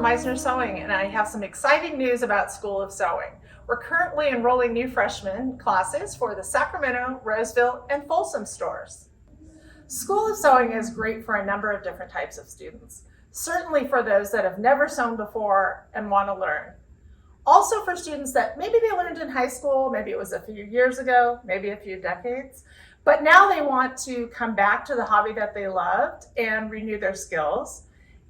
from Meissner Sewing, and I have some exciting news about School of Sewing. We're currently enrolling new freshman classes for the Sacramento, Roseville, and Folsom stores. School of Sewing is great for a number of different types of students. Certainly for those that have never sewn before and want to learn. Also for students that maybe they learned in high school, maybe it was a few years ago, maybe a few decades, but now they want to come back to the hobby that they loved and renew their skills.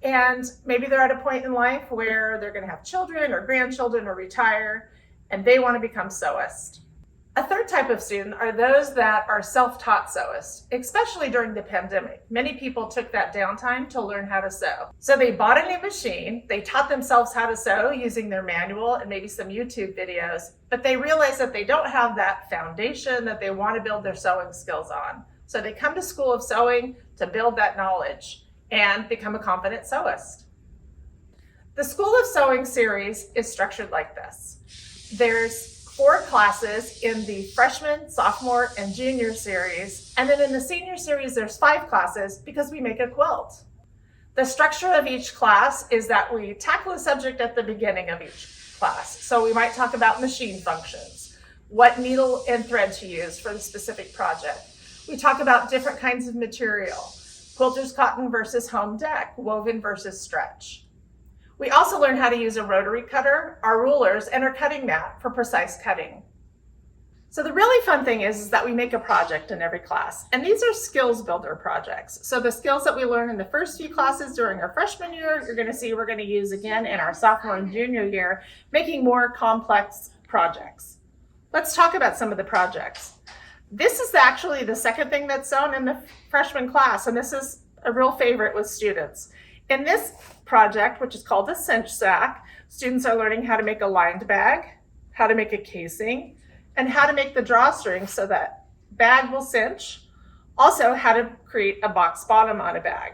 And maybe they're at a point in life where they're going to have children or grandchildren or retire, and they want to become sewists. A third type of student are those that are self-taught sewists, especially during the pandemic. Many people took that downtime to learn how to sew. So they bought a new machine, they taught themselves how to sew using their manual and maybe some YouTube videos, but they realized that they don't have that foundation that they want to build their sewing skills on. So they come to School of Sewing to build that knowledge and become a confident sewist. The School of Sewing series is structured like this. There's 4 classes in the freshman, sophomore, and junior series. And then in the senior series, there's 5 classes because we make a quilt. The structure of each class is that we tackle a subject at the beginning of each class. So we might talk about machine functions, what needle and thread to use for the specific project. We talk about different kinds of material, quilter's cotton versus home deck, woven versus stretch. We also learn how to use a rotary cutter, our rulers, and our cutting mat for precise cutting. So the really fun thing is that we make a project in every class, and these are skills builder projects. So the skills that we learn in the first few classes during our freshman year, you're going to see we're going to use again in our sophomore and junior year, making more complex projects. Let's talk about some of the projects. This is actually the second thing that's sewn in the freshman class, and this is a real favorite with students. In this project, which is called a cinch sack, students are learning how to make a lined bag, how to make a casing, and how to make the drawstring so that bag will cinch. Also, how to create a box bottom on a bag.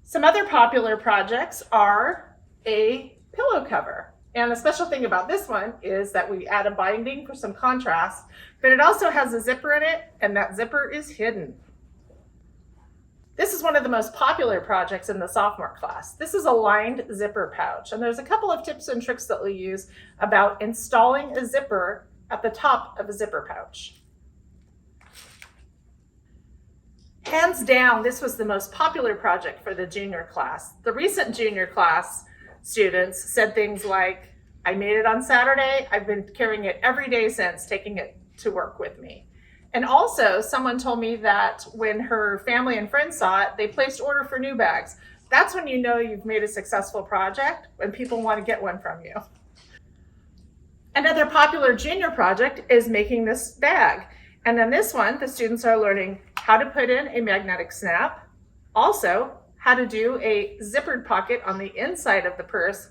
Some other popular projects are a pillow cover. And the special thing about this one is that we add a binding for some contrast, but it also has a zipper in it, and that zipper is hidden. This is one of the most popular projects in the sophomore class. This is a lined zipper pouch, and there's a couple of tips and tricks that we use about installing a zipper at the top of a zipper pouch. Hands down, this was the most popular project for the junior class. The recent junior class students said things like, I made it on Saturday, I've been carrying it every day since, taking it to work with me. And also, someone told me that when her family and friends saw it, they placed order for new bags. That's when you know you've made a successful project, when people want to get one from you. Another popular junior project is making this bag. And then this one, the students are learning how to put in a magnetic snap, also how to do a zippered pocket on the inside of the purse,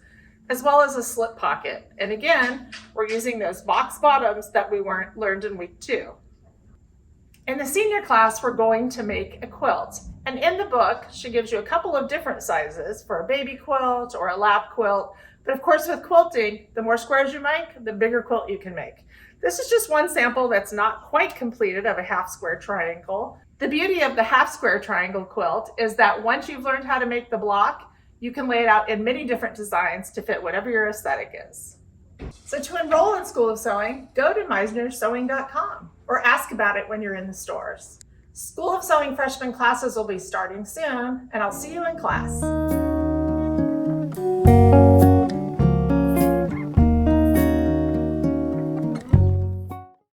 as well as a slip pocket. And again, we're using those box bottoms that we learned in week 2. In the senior class, we're going to make a quilt. And in the book, she gives you a couple of different sizes for a baby quilt or a lap quilt. But of course, with quilting, the more squares you make, the bigger quilt you can make. This is just one sample that's not quite completed of a half square triangle. The beauty of the half square triangle quilt is that once you've learned how to make the block, you can lay it out in many different designs to fit whatever your aesthetic is. So to enroll in School of Sewing, go to meissnersewing.com or ask about it when you're in the stores. School of Sewing freshman classes will be starting soon, and I'll see you in class.